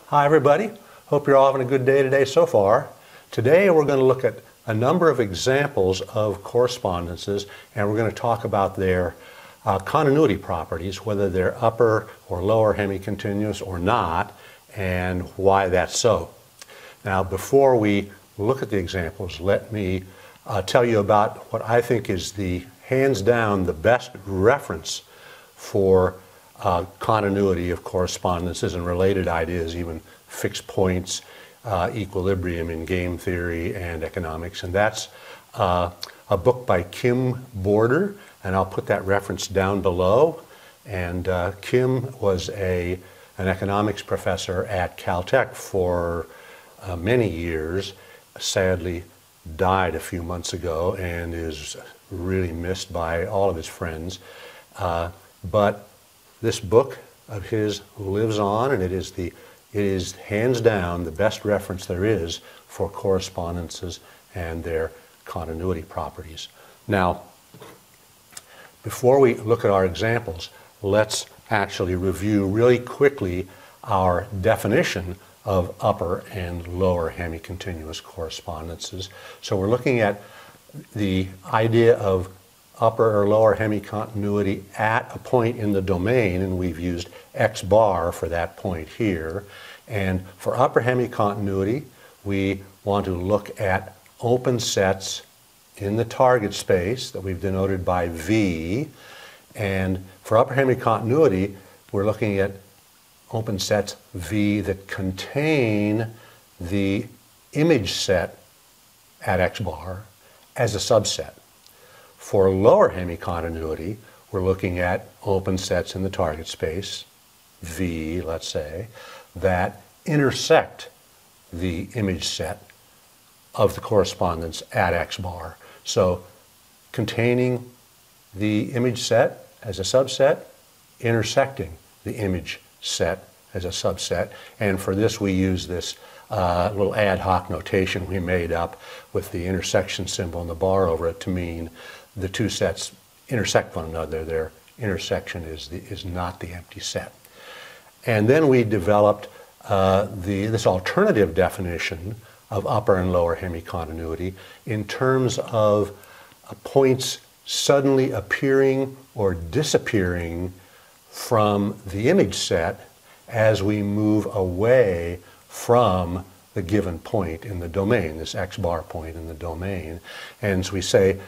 Hi everybody, hope you're all having a good day today so far. Today we're going to look at a number of examples of correspondences, and we're going to talk about their continuity properties, whether they're upper or lower hemicontinuous or not, and why that's so. Now before we look at the examples, let me tell you about what I think is the hands down the best reference for continuity of correspondences and related ideas, even fixed points, equilibrium in game theory and economics. And that's a book by Kim Border, and I'll put that reference down below. And Kim was an economics professor at Caltech for many years, sadly died a few months ago and is really missed by all of his friends. But this book of his lives on, and it is hands down the best reference there is for correspondences and their continuity properties. Now, before we look at our examples, let's actually review really quickly our definition of upper and lower hemicontinuous correspondences. So we're looking at the idea of upper or lower hemicontinuity at a point in the domain, and we've used x bar for that point here. And for upper hemicontinuity, we want to look at open sets in the target space that we've denoted by V. And for upper hemicontinuity, we're looking at open sets V that contain the image set at x bar as a subset. For lower hemicontinuity, we're looking at open sets in the target space, V, let's say, that intersect the image set of the correspondence at x bar. So containing the image set as a subset, intersecting the image set as a subset. And for this, we use this little ad hoc notation we made up with the intersection symbol and the bar over it to mean the two sets intersect one another. Their intersection is not the empty set. And then we developed this alternative definition of upper and lower hemicontinuity in terms of points suddenly appearing or disappearing from the image set as we move away from the given point in the domain, this x bar point in the domain. And so we say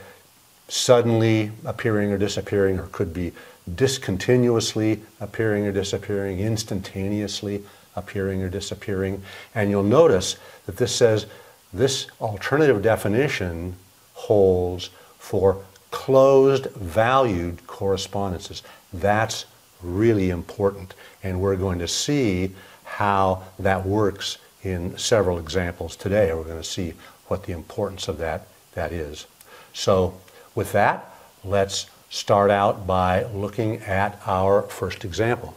suddenly appearing or disappearing, or could be discontinuously appearing or disappearing, instantaneously appearing or disappearing. And you'll notice that this says this alternative definition holds for closed valued correspondences. That's really important, and we're going to see how that works in several examples today. We're going to see what the importance of that is. So with that, let's start out by looking at our first example.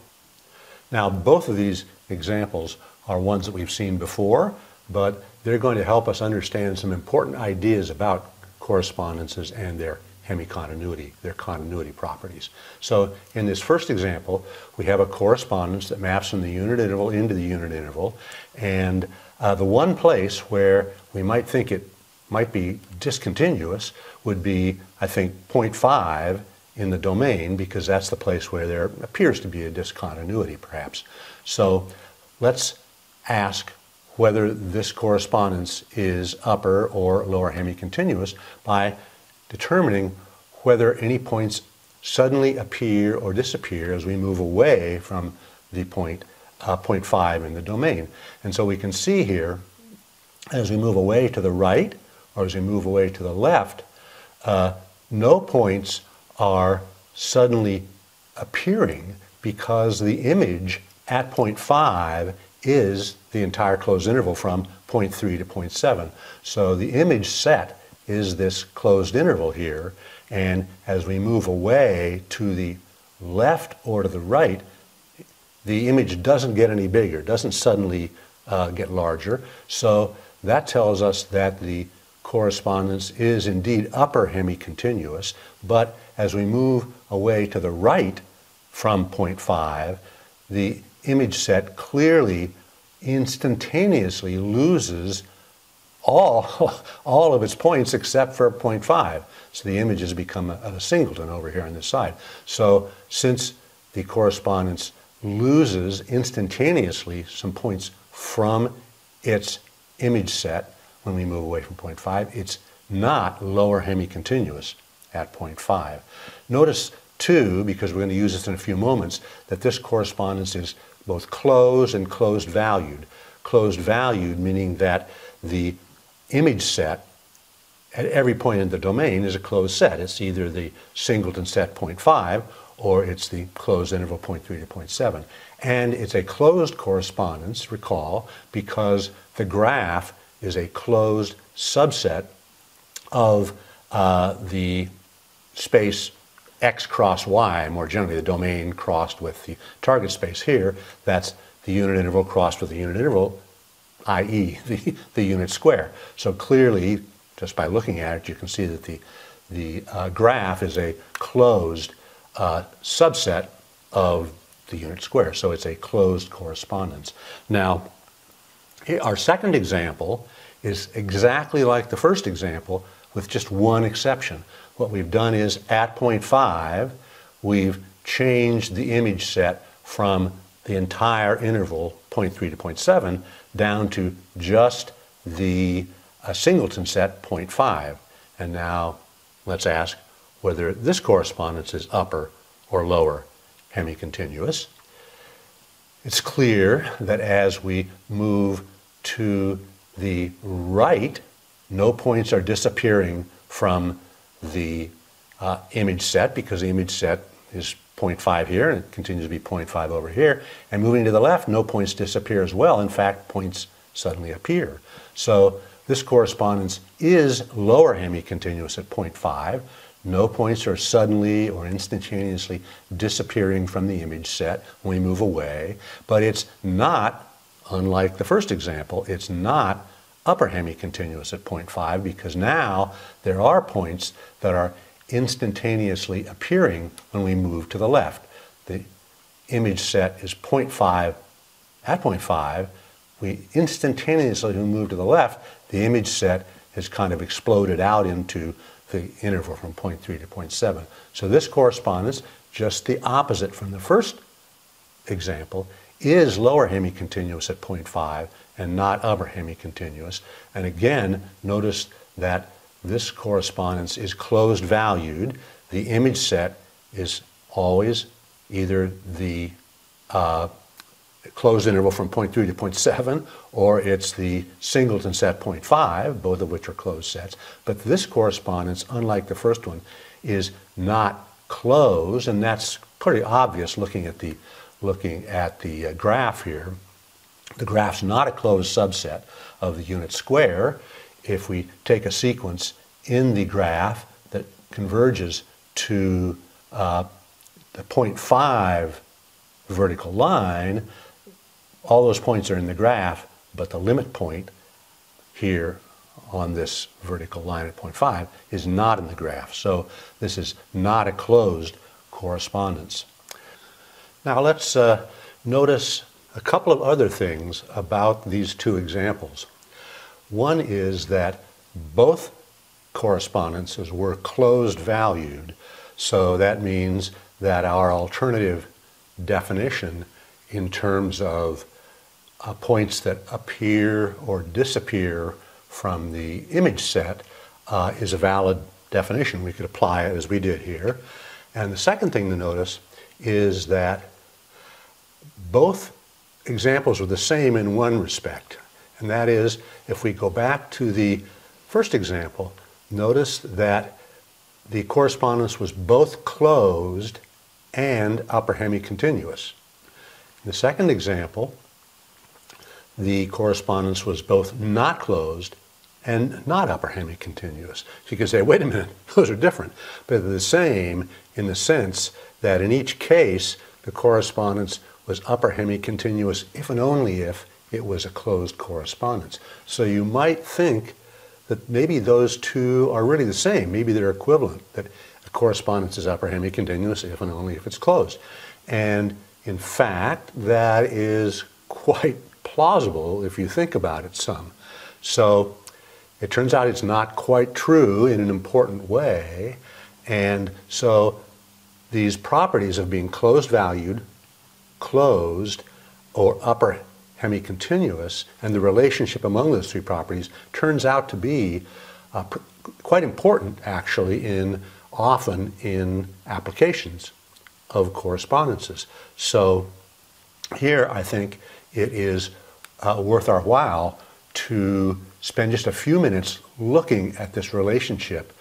Now, both of these examples are ones that we've seen before, but they're going to help us understand some important ideas about correspondences and their hemicontinuity, their continuity properties. So in this first example, we have a correspondence that maps from the unit interval into the unit interval, and the one place where we might think it might be discontinuous would be, I think, 0.5 in the domain, because that's the place where there appears to be a discontinuity, perhaps. So let's ask whether this correspondence is upper or lower hemicontinuous by determining whether any points suddenly appear or disappear as we move away from the point 0.5 in the domain. And so we can see here, as we move away to the right or as we move away to the left, no points are suddenly appearing because the image at 0.5 is the entire closed interval from 0.3 to 0.7. So the image set is this closed interval here, and as we move away to the left or to the right, the image doesn't get any bigger, doesn't suddenly get larger. So that tells us that the correspondence is indeed upper hemicontinuous, but as we move away to the right from 0.5, the image set clearly instantaneously loses all of its points except for 0.5. So the image has become a singleton over here on this side. So since the correspondence loses instantaneously some points from its image set when we move away from 0.5, it's not lower hemicontinuous at 0.5. Notice too, because we're going to use this in a few moments, that this correspondence is both closed and closed valued. Closed valued meaning that the image set at every point in the domain is a closed set. It's either the singleton set 0.5 or it's the closed interval 0.3 to 0.7. And it's a closed correspondence, recall, because the graph is a closed subset of the space x cross y, more generally the domain crossed with the target space here. That's the unit interval crossed with the unit interval, i.e. the unit square. So clearly, just by looking at it, you can see that the graph is a closed subset of the unit square. So it's a closed correspondence. Now, our second example is exactly like the first example with just one exception. What we've done is at 0.5, we've changed the image set from the entire interval 0.3 to 0.7 down to just the singleton set 0.5. And now let's ask whether this correspondence is upper or lower hemicontinuous. It's clear that as we move to the right, no points are disappearing from the image set, because the image set is 0.5 here and it continues to be 0.5 over here. And moving to the left, no points disappear as well. In fact, points suddenly appear. So this correspondence is lower hemicontinuous at 0.5. No points are suddenly or instantaneously disappearing from the image set when we move away. But it's not, unlike the first example, it's not upper hemicontinuous at 0.5, because now there are points that are instantaneously appearing when we move to the left. The image set is 0.5 at 0.5. We instantaneously move to the left, the image set has kind of exploded out into the interval from 0.3 to 0.7. So this correspondence, just the opposite from the first example, is lower hemicontinuous at 0.5 and not upper hemicontinuous. And again, notice that this correspondence is closed valued. The image set is always either the closed interval from 0.3 to 0.7, or it's the singleton set 0.5, both of which are closed sets. But this correspondence, unlike the first one, is not closed, and that's pretty obvious looking at the graph here. The graph's not a closed subset of the unit square. If we take a sequence in the graph that converges to the 0.5 vertical line, all those points are in the graph, but the limit point here on this vertical line at 0.5 is not in the graph. So this is not a closed correspondence. Now let's notice a couple of other things about these two examples. One is that both correspondences were closed valued, so that means that our alternative definition in terms of points that appear or disappear from the image set is a valid definition. We could apply it as we did here. And the second thing to notice is that both examples are the same in one respect, and that is, if we go back to the first example, notice that the correspondence was both closed and upper hemicontinuous. In the second example, the correspondence was both not closed and not upper hemicontinuous. So you can say, wait a minute, those are different, but they're the same in the sense that in each case, the correspondence was upper hemicontinuous if and only if it was a closed correspondence. So you might think that maybe those two are really the same. Maybe they're equivalent, that a correspondence is upper hemicontinuous if and only if it's closed. And in fact, that is quite plausible if you think about it some. So it turns out it's not quite true in an important way, and so these properties of being closed valued, closed, or upper hemicontinuous, and the relationship among those three properties turns out to be quite important actually often in applications of correspondences. So here I think it is worth our while to spend just a few minutes looking at this relationship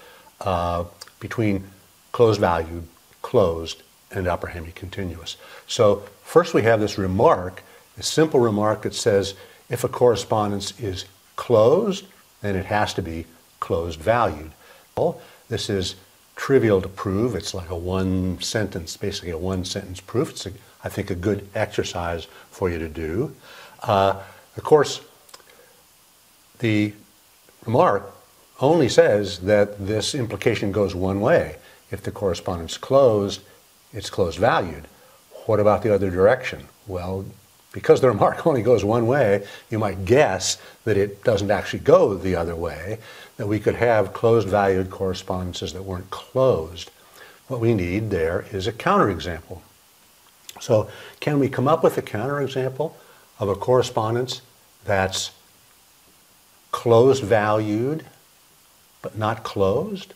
between closed valued, closed, and upper hemicontinuous. So first we have this remark, a simple remark that says if a correspondence is closed, then it has to be closed valued. Well, this is trivial to prove. It's like a one sentence, basically a one sentence proof. It's, I think, a good exercise for you to do. Of course, the remark only says that this implication goes one way. If the correspondence is closed, it's closed valued. What about the other direction? Well, because the remark only goes one way, you might guess that it doesn't actually go the other way, that we could have closed valued correspondences that weren't closed. What we need there is a counterexample. So can we come up with a counterexample of a correspondence that's closed valued but not closed?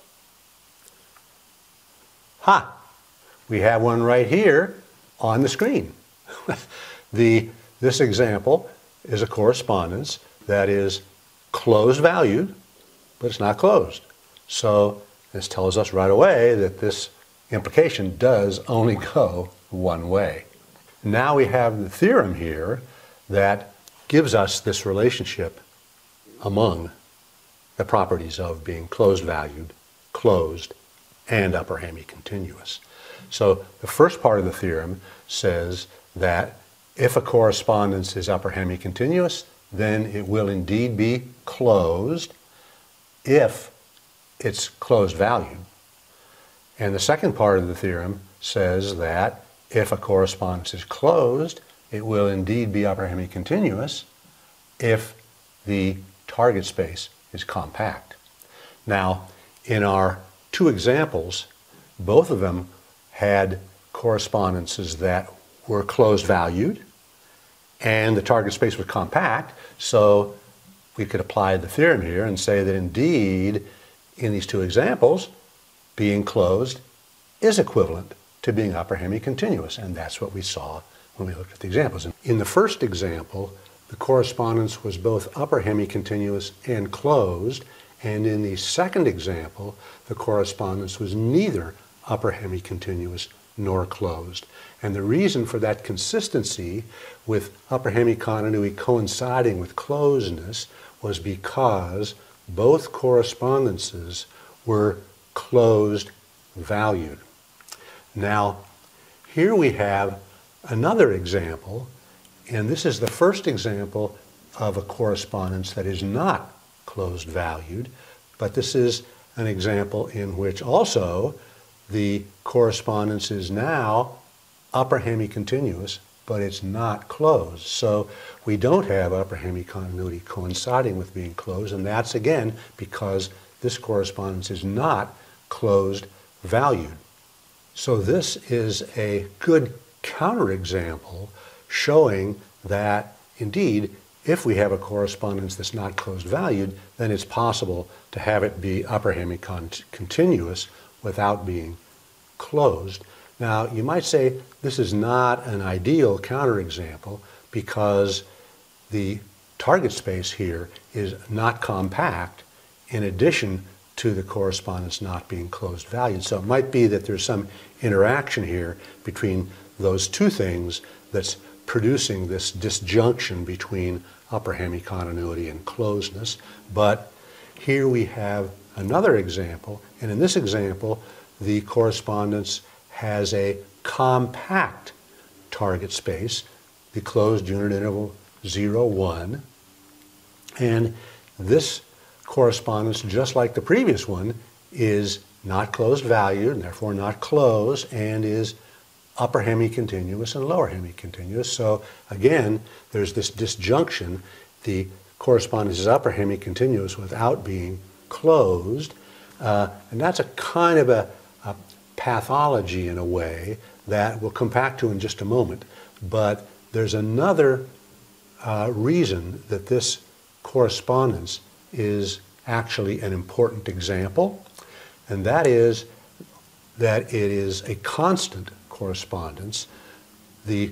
Ha! We have one right here on the screen. This example is a correspondence that is closed valued, but it's not closed. So this tells us right away that this implication does only go one way. Now we have the theorem here that gives us this relationship among the properties of being closed valued, closed, and upper hemicontinuous. So the first part of the theorem says that if a correspondence is upper hemicontinuous, then it will indeed be closed if it's closed valued. And the second part of the theorem says that if a correspondence is closed, it will indeed be upper hemicontinuous if the target space is compact. Now, in our two examples, both of them had correspondences that were closed valued and the target space was compact, so we could apply the theorem here and say that indeed in these two examples being closed is equivalent to being upper hemicontinuous, and that's what we saw when we looked at the examples. In the first example, the correspondence was both upper hemicontinuous and closed, and in the second example the correspondence was neither upper hemicontinuous nor closed. And the reason for that consistency with upper hemicontinuity coinciding with closedness was because both correspondences were closed valued. Now, here we have another example, and this is the first example of a correspondence that is not closed valued, but this is an example in which also the correspondence is now upper hemicontinuous, but it's not closed. So we don't have upper hemicontinuity coinciding with being closed, and that's again because this correspondence is not closed valued. So this is a good counterexample showing that indeed if we have a correspondence that's not closed valued, then it's possible to have it be upper hemicontinuous without being closed. Now, you might say this is not an ideal counterexample because the target space here is not compact in addition to the correspondence not being closed valued. So it might be that there's some interaction here between those two things that's producing this disjunction between upper hemicontinuity and closedness. But here we have another example, and in this example the correspondence has a compact target space, the closed unit interval 0, 1, and this correspondence, just like the previous one, is not closed valued and therefore not closed and is upper hemicontinuous and lower hemicontinuous. So again, there's this disjunction. The correspondence is upper hemicontinuous without being closed. And that's a kind of a pathology in a way that we'll come back to in just a moment. But there's another reason that this correspondence is actually an important example, and that is that it is a constant correspondence. The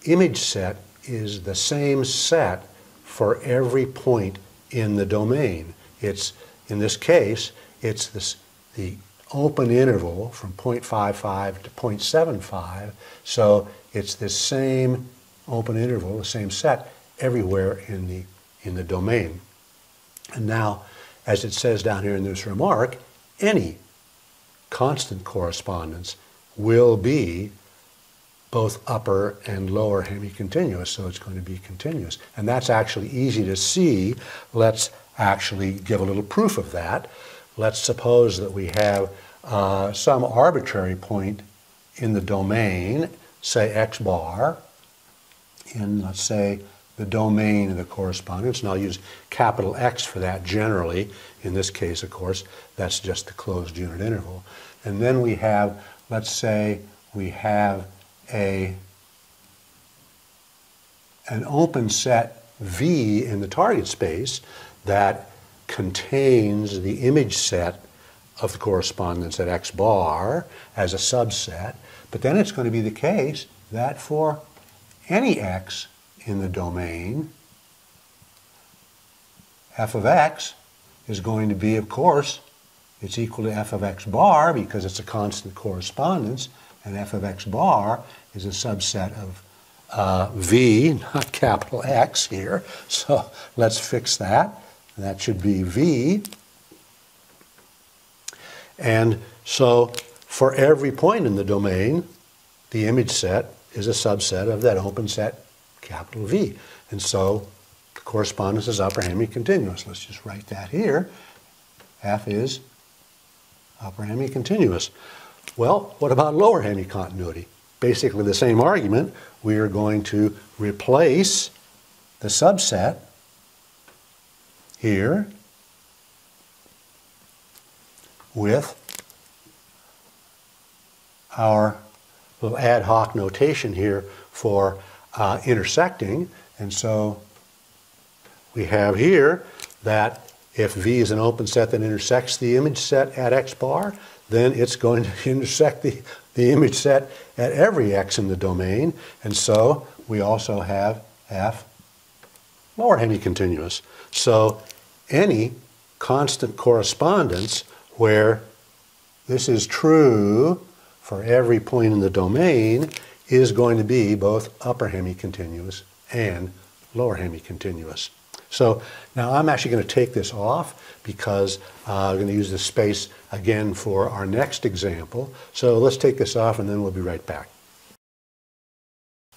image set is the same set for every point in the domain. It's, in this case, it's the open interval from 0.55 to 0.75, so it's the same open interval, the same set everywhere in the domain. And now, as it says down here in this remark, any constant correspondence will be both upper and lower hemicontinuous, so it's going to be continuous. And that's actually easy to see. Let's actually give a little proof of that. Let's suppose that we have some arbitrary point in the domain, say x bar, in, let's say, the domain of the correspondence, and I'll use capital X for that generally. In this case, of course, that's just the closed unit interval. And then we have, let's say, we have an open set V in the target space that contains the image set of the correspondence at x bar as a subset. But then it's going to be the case that for any x in the domain, f of x is going to be, of course, it's equal to f of x bar because it's a constant correspondence, and f of x bar is a subset of V, not capital X here. So let's fix that. That should be V. And so for every point in the domain, the image set is a subset of that open set capital V. And so the correspondence is upper hemicontinuous. Let's just write that here. F is upper hemicontinuous. Well, what about lower hemicontinuity? Basically the same argument. We are going to replace the subset here with our little ad hoc notation here for intersecting. And so we have here that if V is an open set that intersects the image set at x bar, then it's going to intersect the image set at every x in the domain. And so we also have F lower hemicontinuous. So any constant correspondence where this is true for every point in the domain is going to be both upper hemicontinuous and lower hemicontinuous. So now I'm actually going to take this off because I'm going to use this space again for our next example. So let's take this off and then we'll be right back.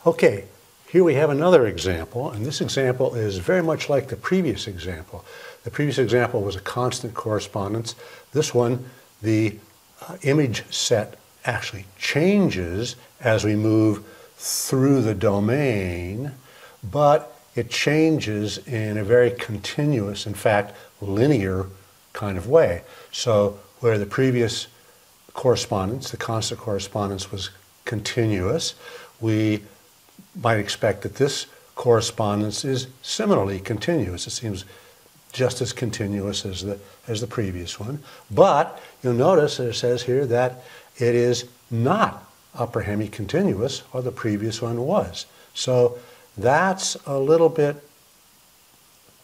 Okay, here we have another example, and this example is very much like the previous example. The previous example was a constant correspondence. This one, the image set actually changes as we move through the domain, but it changes in a very continuous, in fact, linear kind of way. So where the previous correspondence, the constant correspondence, was continuous, we might expect that this correspondence is similarly continuous. It seems just as continuous as the previous one. But you'll notice that it says here that it is not upper hemicontinuous, or the previous one was. So that's a little bit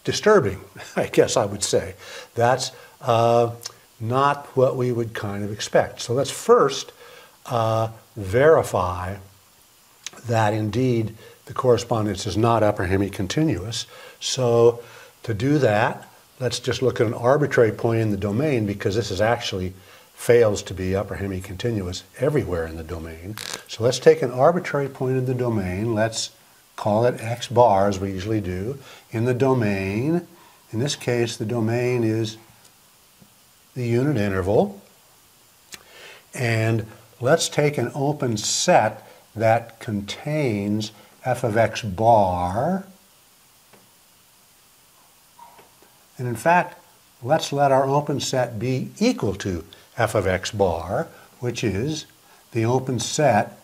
disturbing, I guess I would say. That's not what we would kind of expect. So let's first verify that indeed the correspondence is not upper hemicontinuous. So to do that, let's just look at an arbitrary point in the domain, because this is actually fails to be upper hemicontinuous everywhere in the domain. So let's take an arbitrary point in the domain. Let's call it x bar, as we usually do. In the domain, in this case, the domain is the unit interval. And let's take an open set that contains f of x bar. And in fact, let's let our open set be equal to f of x bar, which is the open set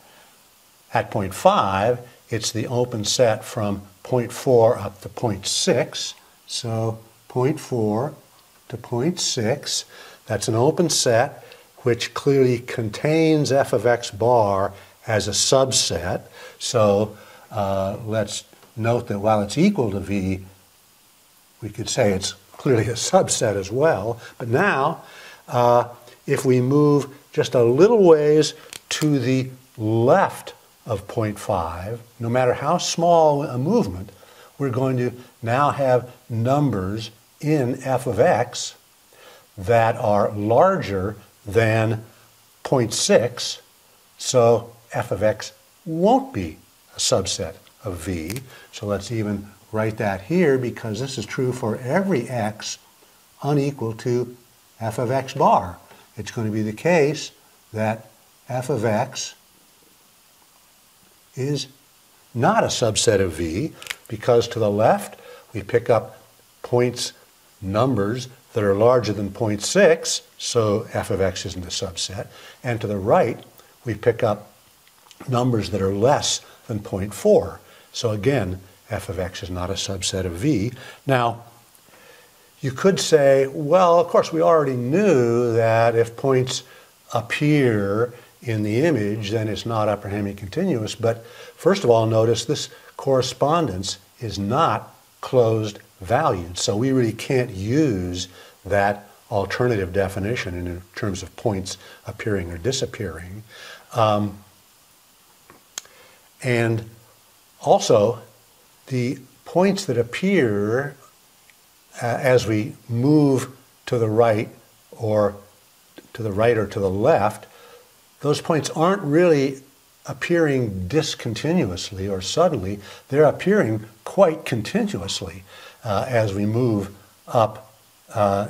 at point 5. It's the open set from point 4 up to point 6. So point 4 to point 6. That's an open set which clearly contains f of x bar as a subset. So let's note that while it's equal to v, we could say it's clearly a subset as well. But now, if we move just a little ways to the left of point 5, no matter how small a movement, we're going to now have numbers in f of x that are larger than 0.6, so f of x won't be a subset of v. So let's even write that here, because this is true for every x unequal to f of x bar. It's going to be the case that f of x is not a subset of v, because to the left we pick up numbers that are larger than 0.6, so f of x isn't a subset, and to the right we pick up numbers that are less than 0.4. So again, f of x is not a subset of v. Now, you could say, well, of course, we already knew that if points appear in the image, then it's not upper hemicontinuous. But first of all, notice this correspondence is not closed valued. So we really can't use that alternative definition in terms of points appearing or disappearing. And also, the points that appear as we move to the right or to the left, those points aren't really appearing discontinuously or suddenly. They're appearing quite continuously as we move up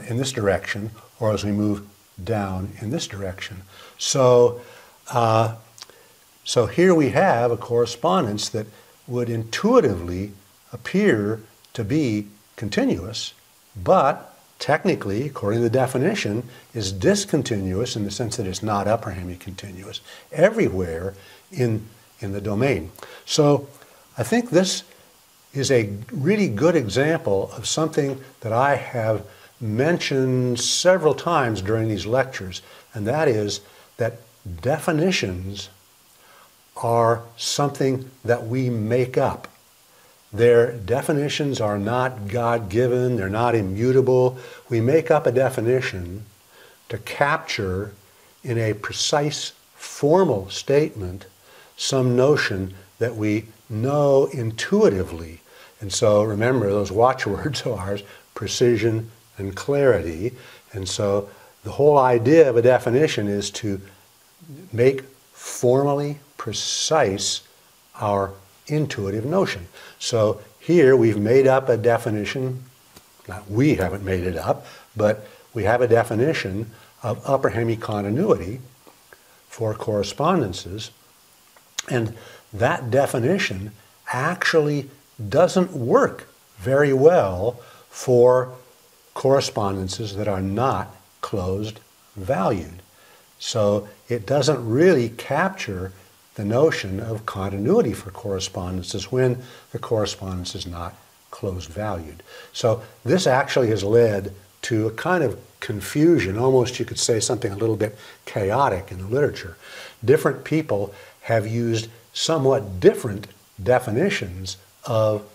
in this direction or as we move down in this direction. So, so here we have a correspondence that would intuitively appear to be continuous, but technically, according to the definition, is discontinuous in the sense that it's not upper hemicontinuous everywhere in the domain. So I think this is a really good example of something that I have mentioned several times during these lectures, and that is that definitions are something that we make up. Their definitions are not God-given, they're not immutable. We make up a definition to capture in a precise formal statement some notion that we know intuitively. And so remember, those watchwords of ours, precision and clarity. And so the whole idea of a definition is to make formally precise our intuitive notion. So here we've made up a definition, not we haven't made it up, but we have a definition of upper hemicontinuity for correspondences, and that definition actually doesn't work very well for correspondences that are not closed valued. So it doesn't really capture the notion of continuity for correspondences when the correspondence is not closed valued. So this actually has led to a kind of confusion, almost you could say something a little bit chaotic in the literature. Different people have used somewhat different definitions of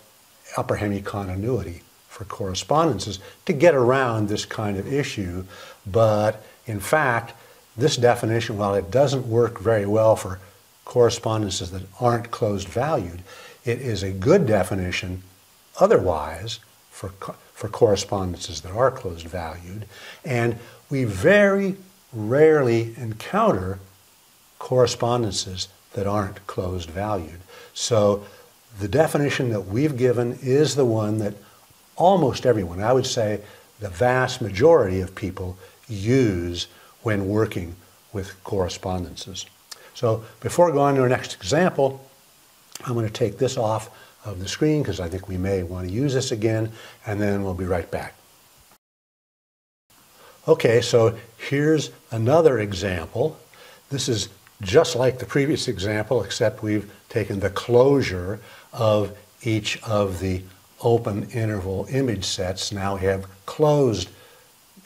upper hemicontinuity for correspondences to get around this kind of issue, but in fact, this definition, while it doesn't work very well for correspondences that aren't closed valued, it is a good definition otherwise for correspondences that are closed valued, and we very rarely encounter correspondences that aren't closed valued. So the definition that we've given is the one that almost everyone, I would say the vast majority of people, use when working with correspondences. So before going to our next example, I'm going to take this off of the screen because I think we may want to use this again, and then we'll be right back. Okay, so here's another example. This is just like the previous example, except we've taken the closure of each of the open interval image sets. Now we have closed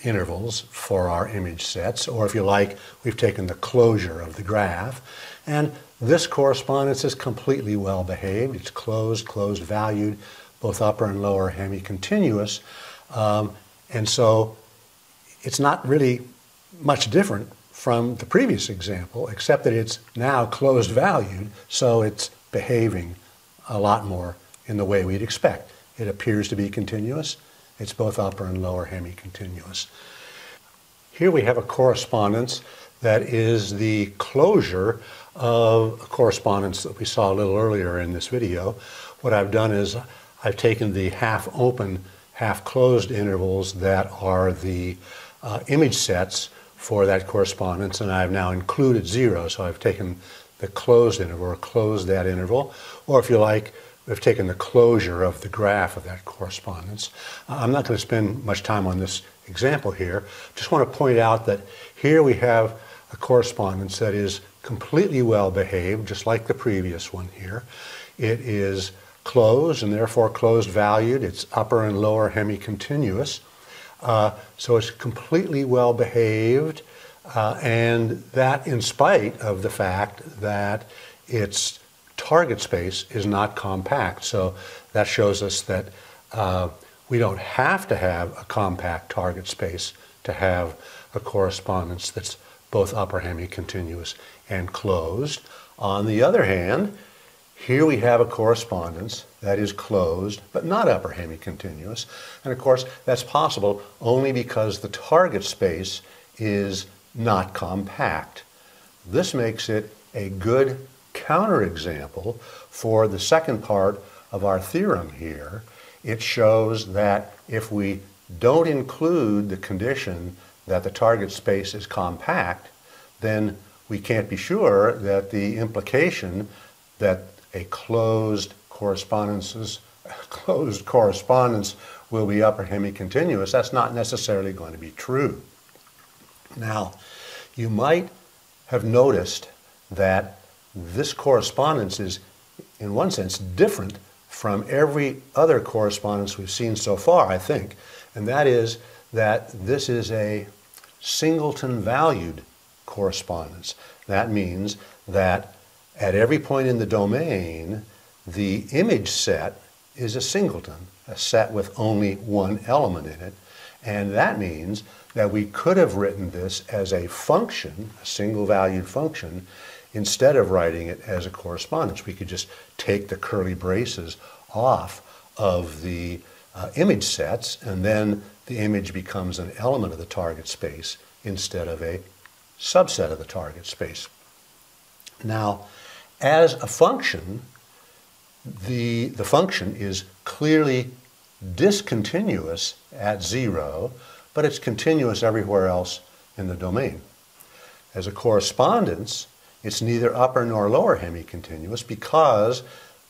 intervals for our image sets, or if you like, we've taken the closure of the graph. And this correspondence is completely well behaved. It's closed, closed valued, both upper and lower hemicontinuous. And so it's not really much different from the previous example, except that it's now closed valued, so it's behaving a lot more in the way we'd expect. It appears to be continuous. It's both upper and lower hemicontinuous. Here we have a correspondence that is the closure of a correspondence that we saw a little earlier in this video. What I've done is I've taken the half open, half closed intervals that are the image sets for that correspondence, and I've now included 0. So I've taken the closed interval, or closed that interval, or if you like, we've taken the closure of the graph of that correspondence. I'm not going to spend much time on this example here. Just want to point out that here we have a correspondence that is completely well behaved, just like the previous one here. It is closed and therefore closed valued. It's upper and lower hemicontinuous. So it's completely well behaved, and that in spite of the fact that its target space is not compact. So that shows us that we don't have to have a compact target space to have a correspondence that's both upper hemicontinuous and closed. On the other hand, here we have a correspondence that is closed but not upper hemicontinuous. And of course, that's possible only because the target space is not compact. This makes it a good counterexample for the second part of our theorem here. It shows that if we don't include the condition that the target space is compact, then we can't be sure that the implication that a closed correspondence will be upper hemicontinuous, that's not necessarily going to be true. Now, you might have noticed that this correspondence is, in one sense, different from every other correspondence we've seen so far, I think, and that is that this is a singleton-valued correspondence. That means that at every point in the domain, the image set is a singleton, a set with only one element in it. And that means that we could have written this as a function, a single-valued function, instead of writing it as a correspondence. We could just take the curly braces off of the image sets, and then the image becomes an element of the target space instead of a subset of the target space. Now, as a function, the function is clearly discontinuous at 0, but it's continuous everywhere else in the domain. As a correspondence, it's neither upper nor lower hemicontinuous because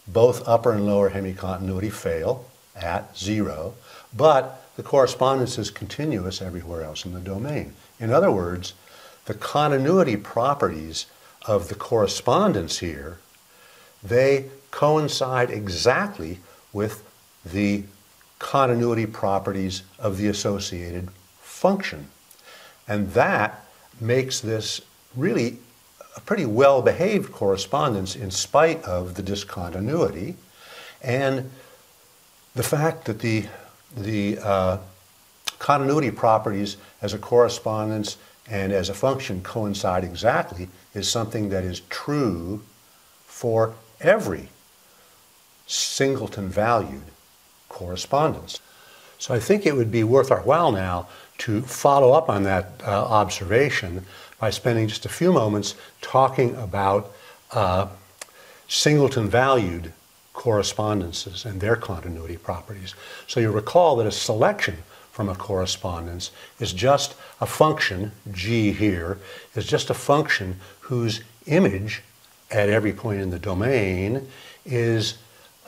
both upper and lower hemicontinuity fail at 0, but the correspondence is continuous everywhere else in the domain. In other words, the continuity properties of the correspondence here, they coincide exactly with the continuity properties of the associated function. And that makes this really a pretty well-behaved correspondence in spite of the discontinuity. And the fact that the continuity properties as a correspondence and as a function coincide exactly is something that is true for every singleton-valued correspondence. So I think it would be worth our while now to follow up on that observation by spending just a few moments talking about singleton-valued correspondences and their continuity properties. So you recall that a selection from a correspondence is just a function, g here, is just a function whose image at every point in the domain is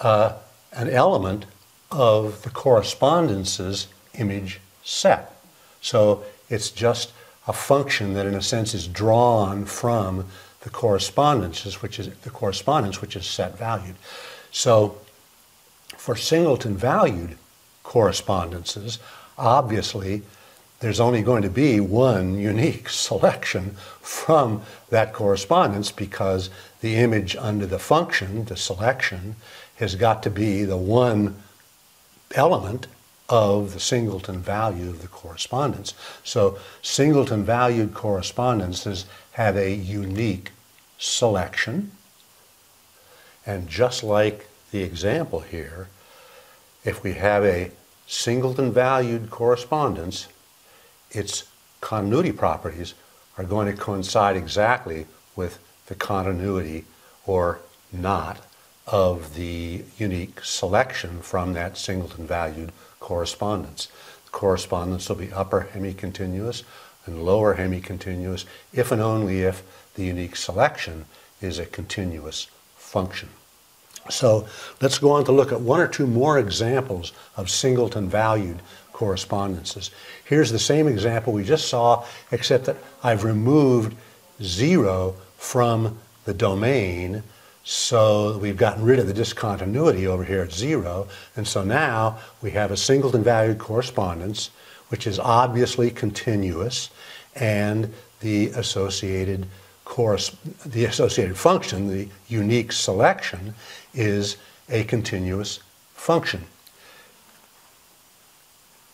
an element of the correspondences image set. So it's just a function that in a sense is drawn from the correspondences, which is set valued. So for singleton-valued correspondences, obviously there's only going to be one unique selection from that correspondence because the image under the function, the selection, has got to be the one element of the singleton value of the correspondence. So singleton-valued correspondences have a unique selection. And just like the example here, if we have a singleton-valued correspondence, its continuity properties are going to coincide exactly with the continuity or not of the unique selection from that singleton-valued correspondence. The correspondence will be upper hemicontinuous and lower hemicontinuous if and only if the unique selection is a continuous function. So let's go on to look at one or two more examples of singleton-valued correspondences. Here's the same example we just saw, except that I've removed 0 from the domain, so we've gotten rid of the discontinuity over here at 0, and so now we have a singleton-valued correspondence which is obviously continuous, and the associated function, the unique selection, is a continuous function.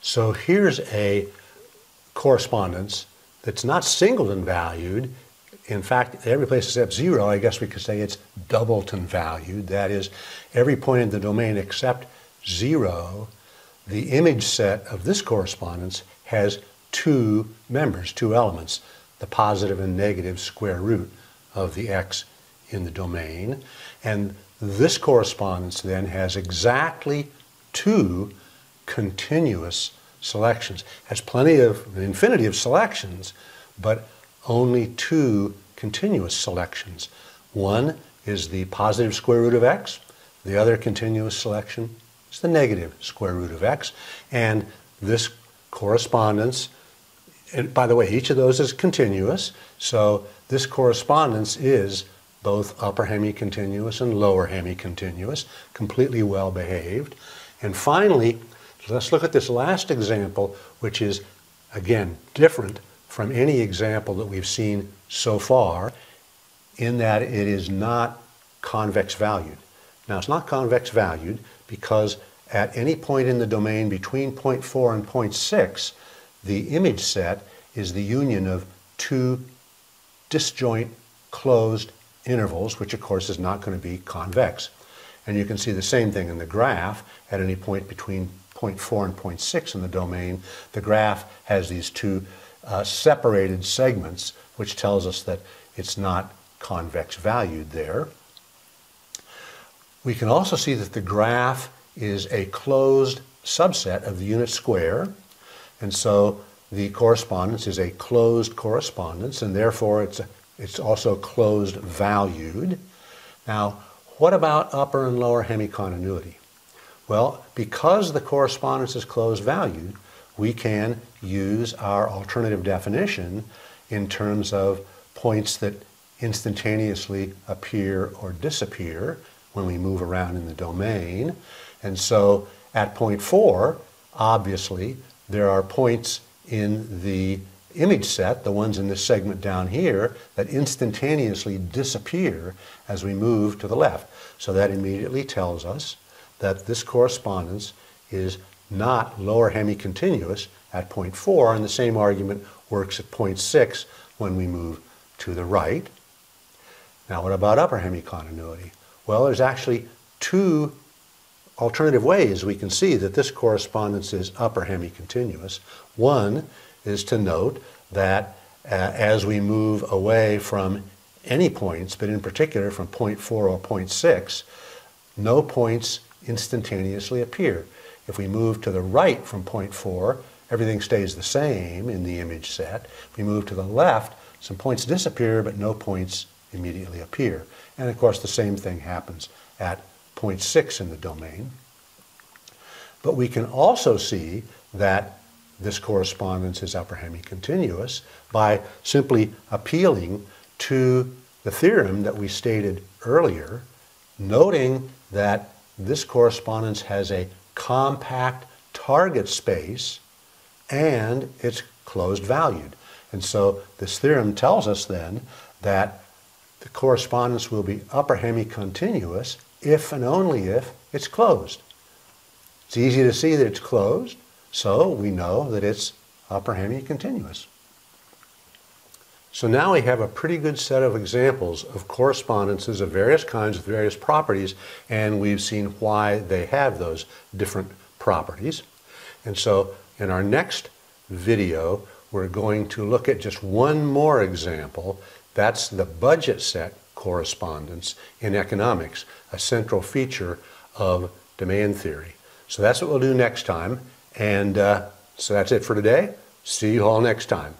So here's a correspondence that's not singleton-valued. In fact, every place except 0, I guess we could say it's doubleton-valued. That is, every point in the domain except 0, the image set of this correspondence has two members, two elements, the positive and negative square root of the x in the domain. And this correspondence then has exactly two continuous selections. It has an infinity of selections, but only two continuous selections. One is the positive square root of x. The other continuous selection is the negative square root of x. And this correspondence, and by the way, each of those is continuous, so this correspondence is both upper hemicontinuous and lower hemicontinuous, completely well behaved. And finally, let's look at this last example, which is, again, different from any example that we've seen so far, in that it is not convex valued. Now, it's not convex valued because at any point in the domain between point 4 and point 6, the image set is the union of two disjoint closed intervals, which of course is not going to be convex. And you can see the same thing in the graph. At any point between point 4 and point 6 in the domain, the graph has these two separated segments, which tells us that it's not convex valued there. We can also see that the graph is a closed subset of the unit square, and so the correspondence is a closed correspondence, and therefore it's also closed valued. Now, what about upper and lower hemicontinuity? Well, because the correspondence is closed valued, we can use our alternative definition in terms of points that instantaneously appear or disappear when we move around in the domain. And so at point 4, obviously, there are points in the image set, the ones in this segment down here, that instantaneously disappear as we move to the left. So that immediately tells us that this correspondence is not lower hemicontinuous at point 4, and the same argument works at point 6 when we move to the right. Now, what about upper hemicontinuity? Well, there's actually two alternative ways we can see that this correspondence is upper hemicontinuous. One is to note that as we move away from any points, but in particular from point 4 or point 6, no points instantaneously appear. If we move to the right from point 4, everything stays the same in the image set. If we move to the left, some points disappear, but no points immediately appear. And of course the same thing happens at point 6 in the domain. But we can also see that this correspondence is upper hemicontinuous by simply appealing to the theorem that we stated earlier, noting that this correspondence has a compact target space and it's closed valued. And so this theorem tells us then that the correspondence will be upper hemicontinuous if and only if it's closed. It's easy to see that it's closed, so we know that it's upper hemicontinuous. So now we have a pretty good set of examples of correspondences of various kinds with various properties, and we've seen why they have those different properties. And so in our next video, we're going to look at just one more example. That's the budget set correspondence in economics, a central feature of demand theory. So that's what we'll do next time. And so that's it for today. See you all next time.